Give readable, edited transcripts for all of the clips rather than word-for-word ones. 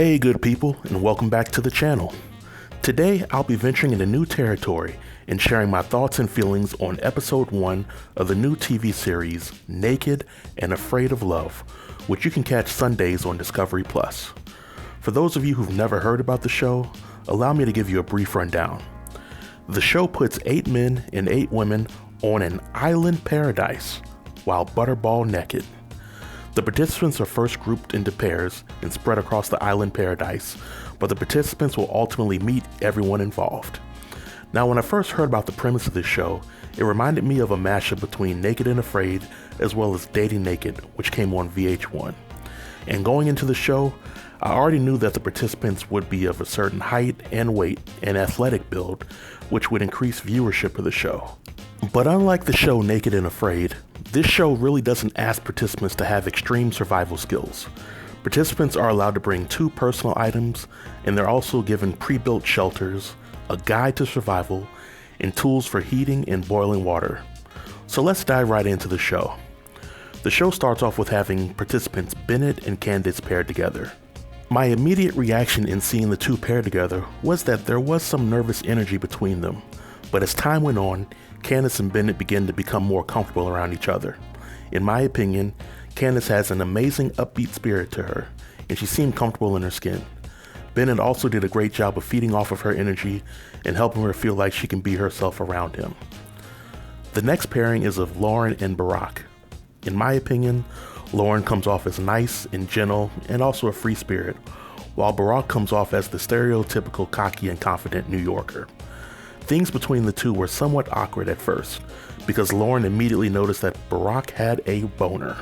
Hey good people, and welcome back to the channel. Today I'll be venturing into new territory and sharing my thoughts and feelings on episode 1 of the new TV series Nekkid and Afraid of Love, which you can catch Sundays on Discovery Plus. For those of you who've never heard about the show, allow me to give you a brief rundown. The show puts 8 men and 8 women on an island paradise while butterball naked. The participants are first grouped into pairs and spread across the island paradise, but the participants will ultimately meet everyone involved. Now, when I first heard about the premise of this show, it reminded me of a mashup between Nekkid and Afraid as well as Dating Naked, which came on VH1. And going into the show, I already knew that the participants would be of a certain height and weight and athletic build, which would increase viewership of the show. But unlike the show Nekkid and Afraid, this show really doesn't ask participants to have extreme survival skills. Participants are allowed to bring 2 personal items, and they're also given pre-built shelters, a guide to survival, and tools for heating and boiling water. So let's dive right into the show. The show starts off with having participants Bennett and Candace paired together. My immediate reaction in seeing the 2 paired together was that there was some nervous energy between them, but as time went on, Candace and Bennett began to become more comfortable around each other. In my opinion, Candace has an amazing upbeat spirit to her, and she seemed comfortable in her skin. Bennett also did a great job of feeding off of her energy and helping her feel like she can be herself around him. The next pairing is of Lauren and Barack. In my opinion, Lauren comes off as nice and gentle and also a free spirit, while Barack comes off as the stereotypical cocky and confident New Yorker. Things between the two were somewhat awkward at first, because Lauren immediately noticed that Barack had a boner.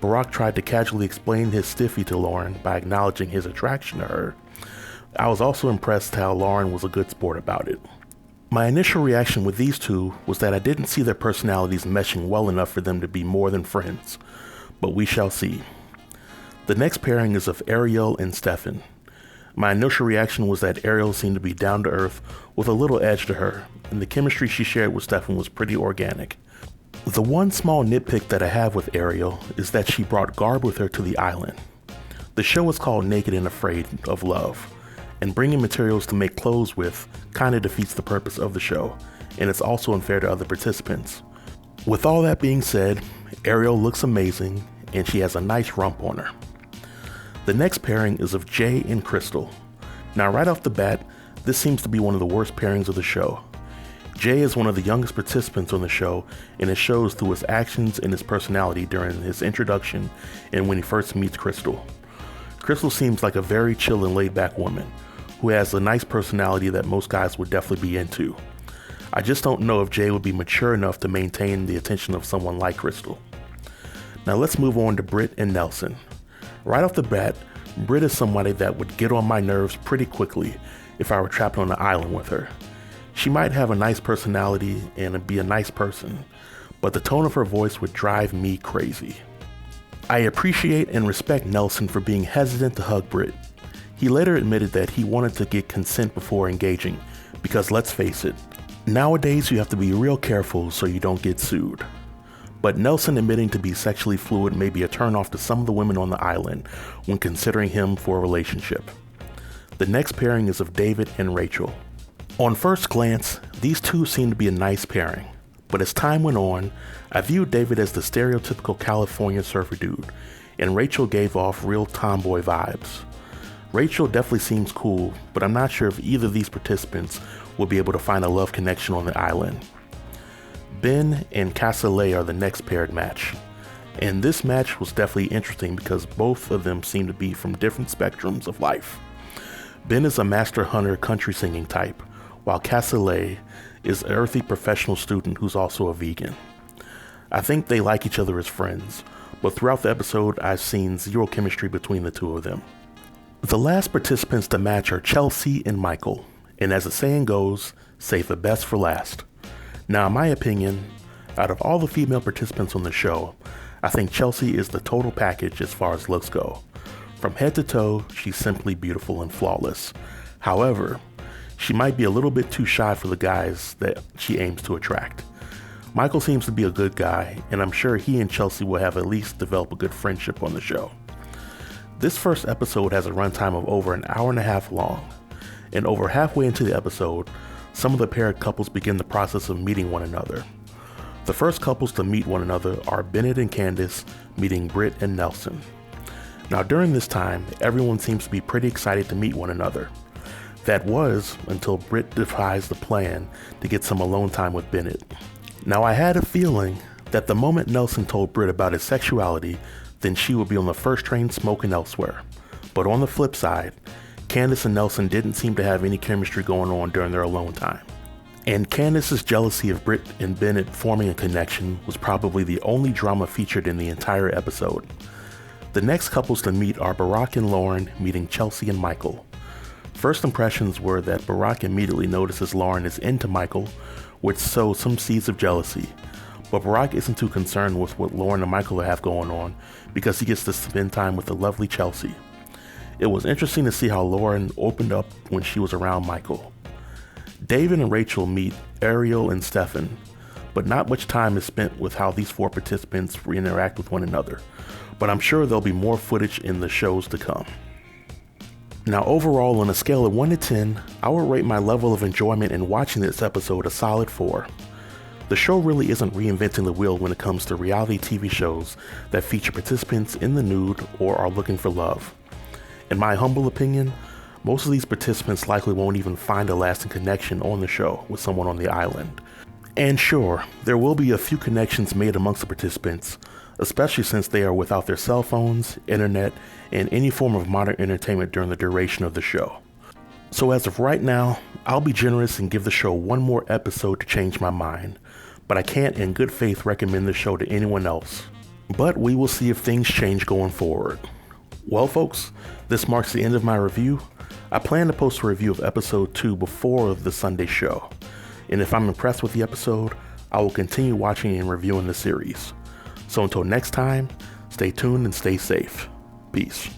Barack tried to casually explain his stiffy to Lauren by acknowledging his attraction to her. I was also impressed how Lauren was a good sport about it. My initial reaction with these two was that I didn't see their personalities meshing well enough for them to be more than friends, but we shall see. The next pairing is of Ariel and Stefan. My initial reaction was that Ariel seemed to be down to earth with a little edge to her, and the chemistry she shared with Stefan was pretty organic. The one small nitpick that I have with Ariel is that she brought Garb with her to the island. The show is called Nekkid and Afraid of Love, and bringing materials to make clothes with kinda defeats the purpose of the show, and it's also unfair to other participants. With all that being said, Ariel looks amazing, and she has a nice rump on her. The next pairing is of Jay and Crystal. Now right off the bat, this seems to be one of the worst pairings of the show. Jay is one of the youngest participants on the show, and it shows through his actions and his personality during his introduction and when he first meets Crystal. Crystal seems like a very chill and laid back woman who has a nice personality that most guys would definitely be into. I just don't know if Jay would be mature enough to maintain the attention of someone like Crystal. Now let's move on to Brit and Nelson. Right off the bat, Brit is somebody that would get on my nerves pretty quickly if I were trapped on an island with her. She might have a nice personality and be a nice person, but the tone of her voice would drive me crazy. I appreciate and respect Nelson for being hesitant to hug Brit. He later admitted that he wanted to get consent before engaging, because let's face it, nowadays you have to be real careful so you don't get sued. But Nelson admitting to be sexually fluid may be a turnoff to some of the women on the island when considering him for a relationship. The next pairing is of David and Rachel. On first glance, these two seem to be a nice pairing, but as time went on, I viewed David as the stereotypical California surfer dude, and Rachel gave off real tomboy vibes. Rachel definitely seems cool, but I'm not sure if either of these participants will be able to find a love connection on the island. Ben and Cassale are the next paired match, and this match was definitely interesting because both of them seem to be from different spectrums of life. Ben is a master hunter country singing type, while Cassale is an earthy professional student who's also a vegan. I think they like each other as friends, but throughout the episode I've seen zero chemistry between the two of them. The last participants to match are Chelsea and Michael, and as the saying goes, save the best for last. Now, in my opinion, out of all the female participants on the show, I think Chelsea is the total package as far as looks go. From head to toe, she's simply beautiful and flawless. However, she might be a little bit too shy for the guys that she aims to attract. Michael seems to be a good guy, and I'm sure he and Chelsea will have at least develop a good friendship on the show. This first episode has a runtime of over an hour and a half long, and over halfway into the episode, some of the paired couples begin the process of meeting one another. The first couples to meet one another are Bennett and Candace meeting Brit and Nelson. Now during this time, everyone seems to be pretty excited to meet one another. That was until Brit devised the plan to get some alone time with Bennett. Now I had a feeling that the moment Nelson told Brit about his sexuality, then she would be on the first train smoking elsewhere. But on the flip side, Candace and Nelson didn't seem to have any chemistry going on during their alone time. And Candace's jealousy of Brit and Bennett forming a connection was probably the only drama featured in the entire episode. The next couples to meet are Barack and Lauren meeting Chelsea and Michael. First impressions were that Barack immediately notices Lauren is into Michael, which sows some seeds of jealousy. But Barack isn't too concerned with what Lauren and Michael have going on because he gets to spend time with the lovely Chelsea. It was interesting to see how Lauren opened up when she was around Michael. David and Rachel meet Ariel and Stefan, but not much time is spent with how these four participants interact with one another. But I'm sure there'll be more footage in the shows to come. Now overall, on a scale of 1 to 10, I would rate my level of enjoyment in watching this episode a solid 4. The show really isn't reinventing the wheel when it comes to reality TV shows that feature participants in the nude or are looking for love. In my humble opinion, most of these participants likely won't even find a lasting connection on the show with someone on the island. And sure, there will be a few connections made amongst the participants, especially since they are without their cell phones, internet, and any form of modern entertainment during the duration of the show. So as of right now, I'll be generous and give the show one more episode to change my mind, but I can't in good faith recommend the show to anyone else. But we will see if things change going forward. Well folks, this marks the end of my review. I plan to post a review of episode 2 before the Sunday show, and if I'm impressed with the episode, I will continue watching and reviewing the series. So until next time, stay tuned and stay safe. Peace.